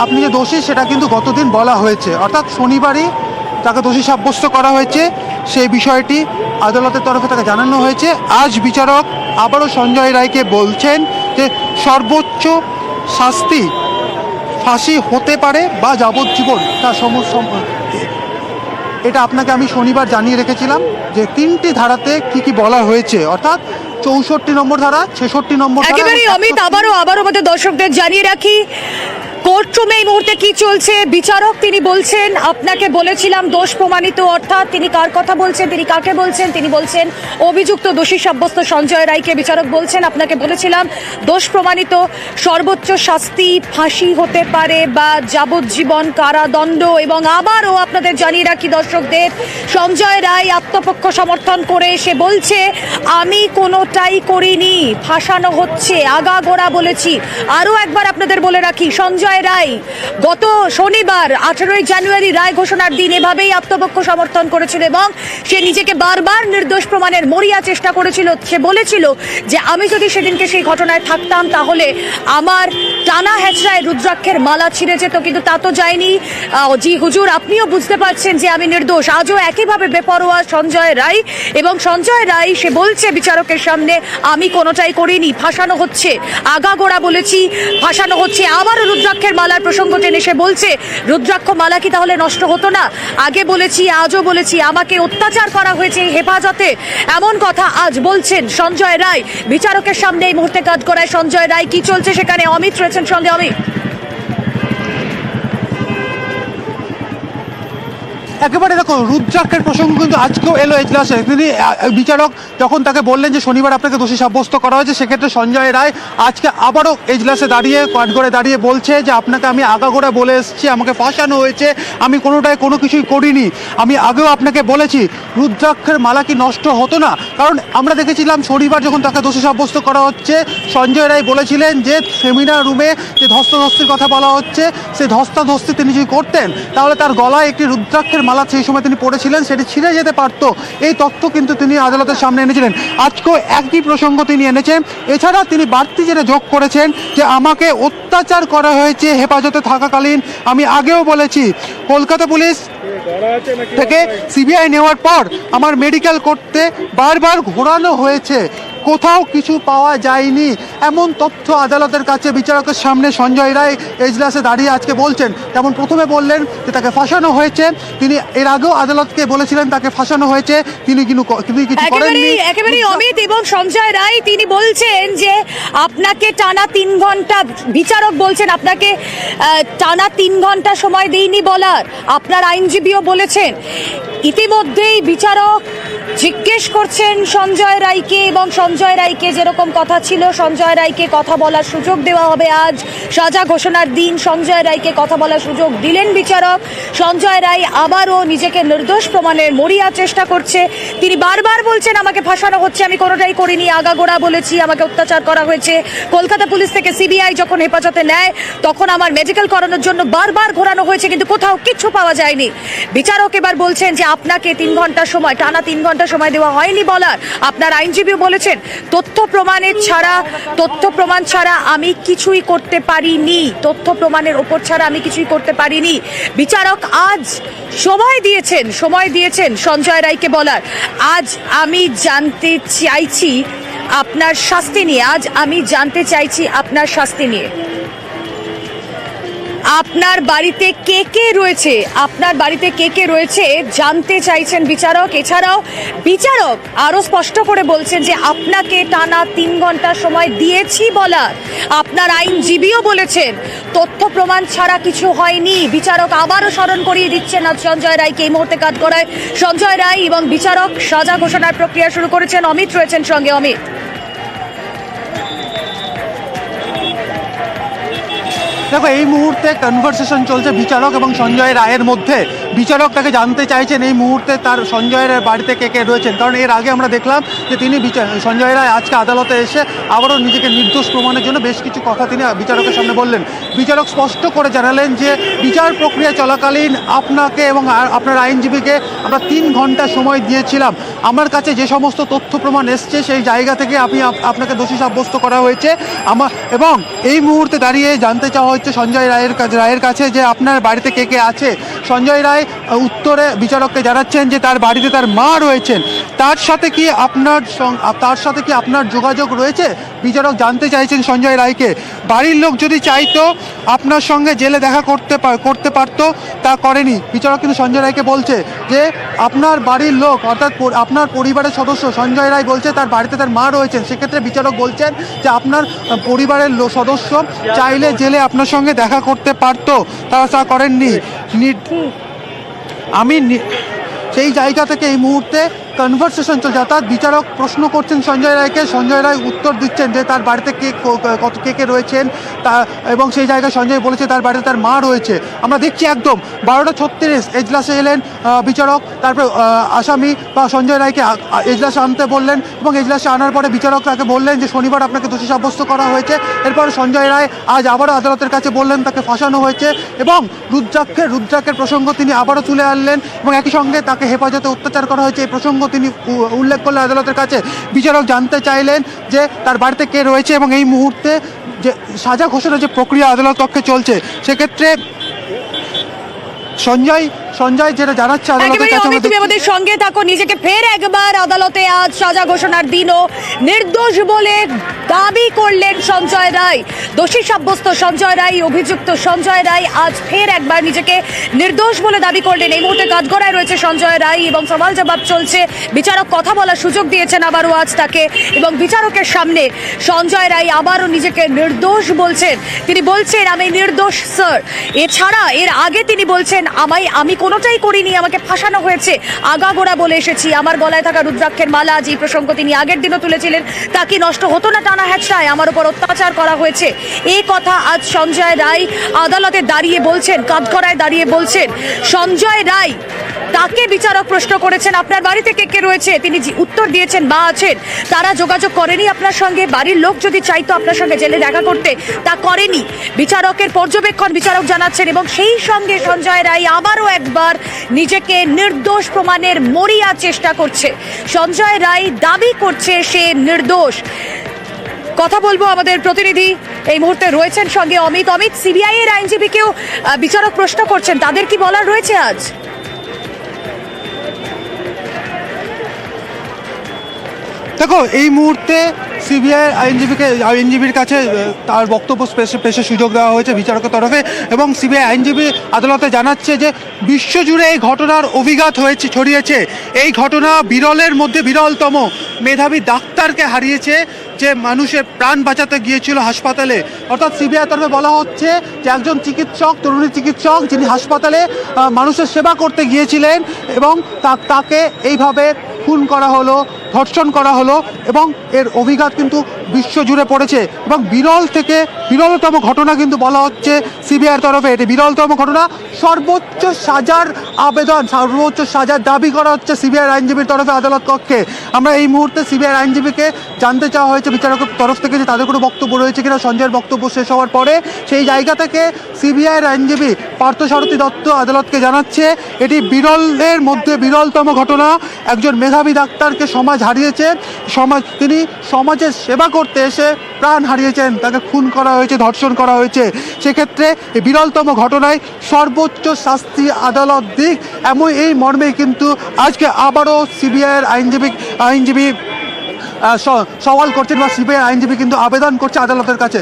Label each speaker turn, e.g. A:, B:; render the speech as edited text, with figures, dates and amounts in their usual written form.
A: আপনি যে দোষী সেটা কিন্তু গতদিন বলা হয়েছে, অর্থাৎ শনিবারই তাকে দোষী সাব্যস্ত করা হয়েছে। সেই বিষয়টি আদালতের তরফে তাকে জানানো হয়েছে। আজ বিচারক আবারও সঞ্জয় রায়কে বলছেন যে সর্বোচ্চ শাস্তি ফাঁসি হতে পারে বা যাবজ্জীবন তার এটা আপনাকে আমি শনিবার জানিয়ে রেখেছিলাম যে 3টি ধারাতে কি বলা হয়েছে, অর্থাৎ 64 নম্বর ধারা, 66 নম্বর ধারা।
B: একেবারে অমিত, আবারও আমাদের দর্শকদের জানিয়ে রাখি কোর্টরুমে এই মুহূর্তে কি চলছে। বিচারক তিনি বলছেন আপনাকে বলেছিলাম দোষ প্রমাণিত, অর্থাৎ তিনি কার কথা বলছেন, তিনি কাকে বলছেন? তিনি বলছেন অভিযুক্ত দোষী সাব্যস্ত সঞ্জয় রায়কে বিচারক বলছেন আপনাকে বলেছিলাম দোষ প্রমাণিত, সর্বোচ্চ শাস্তি ফাঁসি হতে পারে বা যাবজ্জীবন কারাদণ্ড। এবং আবারও আপনাদের জানিয়ে রাখি দর্শকদের, সঞ্জয় রায় আত্মপক্ষ সমর্থন করে সে বলছে আমি কোনোটাই করিনি, ফাঁসানো হচ্ছে, আগাগোড়া বলেছি। আরও একবার আপনাদের বলে রাখি, সঞ্জয় রায় গত শনিবার 18ই জানুয়ারি রায় ঘোষণার দিন এভাবেই আত্মপক্ষ সমর্থন করেছিল এবং সে নিজেকে বারবার নির্দোষ প্রমাণের মরিয়া চেষ্টা করেছিল। সে বলেছিল যে আমি যদি সেদিনকে সেই ঘটনায় থাকতাম তাহলে আমার টানা হেঁচড়ায় রুদ্রাক্ষের মালা ছিঁড়ে যেত, কিন্তু তা তো যায়নি। জি হুজুর, আপনিও বুঝতে পারছেন যে আমি নির্দোষ। আজও একইভাবে বেপরোয়া সঞ্জয় রায়, এবং সঞ্জয় রায় সে বলছে বিচারকের সামনে আমি কোনোটাই করিনি, ফাঁসানো হচ্ছে, আগাগোড়া বলেছি, ফাঁসানো হচ্ছে। আবারও রুদ্রাক্ষের মালার প্রসঙ্গ টেনে সে বলছে রুদ্রাক্ষ মালা কি তাহলে নষ্ট হতো না? আগে বলেছি, আজও বলেছি, আমাকে অত্যাচার করা হয়েছে হেফাজতে, এমন কথা আজ বলছেন সঞ্জয় রায় বিচারকের সামনে। এই মুহূর্তে কাজ করায় সঞ্জয় রায়, কি চলছে সেখানে? অমিত রয়েছেন সঙ্গে। অমিত,
A: একেবারে দেখো, রুদ্রাক্ষের প্রসঙ্গ কিন্তু আজকেও এলো এজলাসে। তিনি বিচারক যখন তাকে বললেন যে শনিবার আপনাকে দোষী সাব্যস্ত করা হয়েছে, সেক্ষেত্রে সঞ্জয় রায় আজকে আবারও এজলাসে দাঁড়িয়ে কাঠগড়ে দাঁড়িয়ে বলছে যে আপনাকে আমি আগাগোড়া বলে এসেছি, আমাকে ফাঁসানো হয়েছে, আমি কোনো কিছুই করিনি। আমি আগেও আপনাকে বলেছি রুদ্রাক্ষের মালা কি নষ্ট হতো না? কারণ আমরা দেখেছিলাম শনিবার যখন তাকে দোষী সাব্যস্ত করা হচ্ছে, সঞ্জয় রায় বলেছিলেন যে সেমিনার রুমে যে ধস্তাধস্তির কথা বলা হচ্ছে, সেই ধস্তাধস্তি তিনি যদি করতেন তাহলে তার গলায় একটি রুদ্রাক্ষের মালা সেই সময় তিনি পড়েছিলেন সেটি ছিঁড়ে যেতে পারত। এই তথ্য কিন্তু তিনি আদালতের সামনে এনেছিলেন। আজকেও একই প্রসঙ্গ তিনি এনেছেন। এছাড়া তিনি বাড়তি যেটা যোগ করেছেন যে আমাকে অত্যাচার করা হয়েছে হেফাজতে থাকাকালীন। আমি আগেও বলেছি কলকাতা পুলিশ থেকে সিবিআই নেওয়ার পর আমার মেডিকেল করতে বারবার ঘোরানো হয়েছে, কোথাও কিছু পাওয়া যায়নি, এমন তথ্য আদালতের কাছে বিচারকের সামনে সঞ্জয় রায় এজলাসে দাঁড়িয়ে আজকে বলছেন। যেমন প্রথমে বললেন যে তাকে ফাঁসানো হয়েছে, তিনি এর আগেও আদালতকে বলেছিলেন তাকে ফাঁসানো হয়েছে, তিনি কিছু করেননি।
B: একেবারেই অমিত, এবং সঞ্জয় রায় তিনি বলছেন যে আপনাকে টানা 3 ঘন্টা, বিচারক বলছেন আপনাকে টানা 3 ঘন্টা সময় দেইনি বলার, আপনার আইনজীবীও বলেছেন। ইতিমধ্যেই বিচারক জিজ্ঞেস করছেন সঞ্জয় রায়কে, এবং সঞ্জয় রায়কে যেরকম কথা ছিল সঞ্জয় রায়কে কথা বলার সুযোগ দেওয়া হবে। আজ সাজা ঘোষণার দিন, সঞ্জয় রায়কে কথা বলার সুযোগ দিলেন বিচারক। সঞ্জয় রায় আবারও নিজেকে নির্দোষ প্রমাণের মরিয়া চেষ্টা করছে। তিনি বারবার বলছেন আমাকে ফাঁসানো হচ্ছে, আমি কোনোটাই করিনি, আগাগোড়া বলেছি, আমাকে অত্যাচার করা হয়েছে। কলকাতা পুলিশ থেকে সিবিআই যখন হেফাজতে নেয় তখন আমার মেডিকেল করানোর জন্য বারবার ঘোরানো হয়েছে, কিন্তু কোথাও কিচ্ছু পাওয়া যায়নি। বিচারক এবার বলছেন যে আপনাকে 3 ঘন্টা সময়, টানা 3 ঘন্টা সময় দেওয়া হয়নি বলার, আপনার আইনজীবী বলেছেন তথ্য প্রমাণ ছাড়া আমি কিছুই করতে পারিনি, তথ্য প্রমাণের ওপর ছাড়া আমি কিছুই করতে পারিনি। বিচারক আজ সময় দিয়েছেন সঞ্জয় রায়কে বলার আজ আমি জানতে চাইছি আপনার শাস্তি নিয়ে, আজ আমি জানতে চাইছি আপনার শাস্তি নিয়ে। আপনার বাড়িতে কে কে রয়েছে জানতে চাইছেন বিচারক। এছাড়াও বিচারক আরো স্পষ্ট করে বলছেন যে আপনাকে টানা 3 ঘন্টা সময় দিয়েছি বলার, আপনার আইনজীবীও বলেছেন তথ্য প্রমাণ ছাড়া কিছু হয়নি। বিচারক আবারও স্মরণ করিয়ে দিচ্ছেন আজ সঞ্জয় রায়কে। এই মুহূর্তে কাজ করায় সঞ্জয় রায় এবং বিচারক সাজা ঘোষণার প্রক্রিয়া শুরু করেছেন। অমিত রয়েছেন সঙ্গে। অমিত,
A: দেখো, এই মুহূর্তে কনভারসেশন চলছে বিচারক এবং সঞ্জয় রায়ের মধ্যে। বিচারক তাকে জানতে চাইছেন এই মুহূর্তে তার সঞ্জয় রায়ের বাড়িতে কে রয়েছেন, কারণ এর আগে আমরা দেখলাম যে তিনি সঞ্জয় রায় আজকে আদালতে এসে আবারও নিজেকে নির্দোষ প্রমাণের জন্য বেশ কিছু কথা তিনি বিচারকের সামনে বললেন। বিচারক স্পষ্ট করে জানালেন যে বিচার প্রক্রিয়া চলাকালীন আপনাকে এবং আপনার আইনজীবীকে আমরা 3 ঘন্টা সময় দিয়েছিলাম। আমার কাছে যে সমস্ত তথ্য প্রমাণ এসছে সেই জায়গা থেকে আপনাকে দোষী সাব্যস্ত করা হয়েছে। এবং এই মুহূর্তে দাঁড়িয়ে জানতে চাওয়া হচ্ছে সঞ্জয় রায়ের কাছে যে আপনার বাড়িতে কে কে আছে। সঞ্জয় রায় উত্তরে বিচারককে জানাচ্ছেন যে তার বাড়িতে তার মা রয়েছেন। তার সাথে কি আপনার যোগাযোগ রয়েছে? বিচারক জানতে চাইছেন সঞ্জয় রায়কে। বাড়ির লোক যদি চাইতো আপনার সঙ্গে জেলে দেখা করতে পারতো, তা করেনি। বিচারক কিন্তু সঞ্জয় রায়কে বলছে যে আপনার বাড়ির লোক অর্থাৎ আপনার পরিবারের সদস্য সঞ্জয় রায় বলছে তার বাড়িতে তার মা রয়েছেন। সেক্ষেত্রে বিচারক বলছেন যে আপনার পরিবারের সদস্য চাইলে জেলে আপনার সঙ্গে দেখা করতে পারতো, তারা তা করেননি। সেই জায়গা থেকে এই মুহূর্তে কনভারসেশন চলছে, অর্থাৎ বিচারক প্রশ্ন করছেন সঞ্জয় রায়কে, সঞ্জয় রায় উত্তর দিচ্ছেন যে তার বাড়িতে কে রয়েছেন এবং সেই জায়গায় সঞ্জয় বলেছে তার বাড়িতে তার মা রয়েছে। আমরা দেখছি একদম 12:36 এজলাসে এলেন বিচারক, তারপর আসামি বা সঞ্জয় রায়কে এজলাসে আনতে বললেন এবং এজলাসে আনার পরে বিচারক তাকে বললেন যে শনিবার আপনাকে দোষী সাব্যস্ত করা হয়েছে। এরপর সঞ্জয় রায় আজ আবারও আদালতের কাছে বললেন তাকে ফাঁসানো হয়েছে এবং রুদ্রাক্ষের প্রসঙ্গ তিনি আবারও তুলে আনলেন এবং একই সঙ্গে তাকে হেফাজতে অত্যাচার করা হয়েছে এই প্রসঙ্গ তিনি উল্লেখ করলেন আদালতের কাছে। বিচারক জানতে চাইলেন যে তার বাড়িতে কে রয়েছে এবং এই মুহূর্তে যে সাজা ঘোষণার যে প্রক্রিয়া আদালত পক্ষে চলছে সেক্ষেত্রে সঞ্জয় যেটা জানাচ্ছে আদালতের কাছে।
B: তুমি আমাদের সঙ্গে থাকো, নিজেকে ফের একবার আদালতে আজ সাজা ঘোষণার দিনও নির্দোষ বলে দাবি করলেন সঞ্জয় রায়। দোষী সাব্যস্ত সঞ্জয় রায়, অভিযুক্ত সঞ্জয় রায় আজ ফের একবার নিজেকে নির্দোষ বলে দাবি করলেন। এই মুহূর্তে কাঠগড়ায় রয়েছে সঞ্জয় রায় এবং সওয়াল জবাব চলছে। বিচারক কথা বলার সুযোগ দিয়েছেন আবারও আজ তাকে এবং বিচারকের সামনে সঞ্জয় রায় আবারও নিজেকে নির্দোষ বলছেন। তিনি বলছেন আমি নির্দোষ স্যার। এছাড়া এর আগে তিনি বলছেন আমি কোনোটাই করিনি, আমাকে ফাঁসানো হয়েছে, আগাগোড়া বলে এসেছি। আমার গলায় থাকা রুদ্রাক্ষের মালা, যে প্রসঙ্গ তিনি আগের দিনও তুলেছিলেন, তা কি নষ্ট হতো না টানা হ্যাচড়ায়? আমার উপর অত্যাচার করা হয়েছে, এই কথা আজ সঞ্জয় রায় আদালতে দাঁড়িয়ে বলছেন, কাঠগড়ায় দাঁড়িয়ে বলছেন। সঞ্জয় রায় তাকে বিচারক প্রশ্ন করেছেন আপনার বাড়িতে কে কে রয়েছে, তিনি উত্তর দিয়েছেন মা আছেন। তারা যোগাযোগ করেনি আপনার সঙ্গে? বাড়ির লোক যদি চাইতো আপনার সঙ্গে জেলে দেখা করতে, তা করেনি। বিচারকের পর্যবেক্ষণ বিচারক জানাচ্ছেন এবং সেই সঙ্গে সঞ্জয় রায় আবারও একবার নিজেকে নির্দোষ প্রমাণের মরিয়া চেষ্টা করছে। সঞ্জয় রায় দাবি করছে সে নির্দোষ। কথা বলবো আমাদের প্রতিনিধি এই মুহূর্তে রয়েছেন সঙ্গে অমিত। সিবিআই এর আইনজীবীকেও বিচারক প্রশ্ন করছেন, তাদের কি বলার রয়েছে আজ?
A: দেখো এই মুহূর্তে সিবিআই আইনজীবীর কাছে তার বক্তব্য পেশের সুযোগ দেওয়া হয়েছে বিচারকের তরফে এবং সিবিআই আইনজীবী আদালতে জানাচ্ছে যে বিশ্বজুড়ে এই ঘটনার অভিঘাত ছড়িয়েছে। এই ঘটনা বিরলের মধ্যে বিরলতম। মেধাবী ডাক্তারকে হারিয়েছে যে মানুষের প্রাণ বাঁচাতে গিয়েছিল হাসপাতালে। অর্থাৎ সিবিআই তরফে বলা হচ্ছে যে একজন চিকিৎসক, তরুণী চিকিৎসক, যিনি হাসপাতালে মানুষের সেবা করতে গিয়েছিলেন এবং তাকে এইভাবে খুন করা হলো, ধর্ষণ করা হলো এবং এর অভিঘাত কিন্তু বিশ্বজুড়ে পড়েছে এবং বিরলতম ঘটনা কিন্তু বলা হচ্ছে সিবিআইয়ের তরফে। এটি বিরলতম ঘটনা। সর্বোচ্চ সাজার আবেদন, সর্বোচ্চ সাজার দাবি করা হচ্ছে সিবিআইয়ের আইনজীবীর তরফে আদালত কক্ষে। আমরা এই মুহূর্তে সিবিআইয়ের আইনজীবীকে জানতে চাওয়া হয়েছে বিচারকের তরফ থেকে যে তাদের কোনো বক্তব্য রয়েছে কিনা সঞ্জয়ের বক্তব্য শেষ হওয়ার পরে। সেই জায়গা থেকে সিবিআইয়ের আইনজীবী পার্থসারথী দত্ত আদালতকে জানাচ্ছে এটি বিরলের মধ্যে বিরলতম ঘটনা। একজন মেধাবী ডাক্তারকে সমাজ হারিয়েছে, তিনি সমাজের সেবা করতে এসে প্রাণ হারিয়েছেন, তাকে খুন করা হয়েছে, ধর্ষণ করা হয়েছে। সেক্ষেত্রে এই বিরলতম ঘটনায় সর্বোচ্চ শাস্তি আদালত দিক, এই মর্মেই কিন্তু আজকে আবারও সিবিআইয়ের আইনজীবী সওয়াল করছেন বা সিবিআই আইনজীবী কিন্তু আবেদন করছে আদালতের কাছে।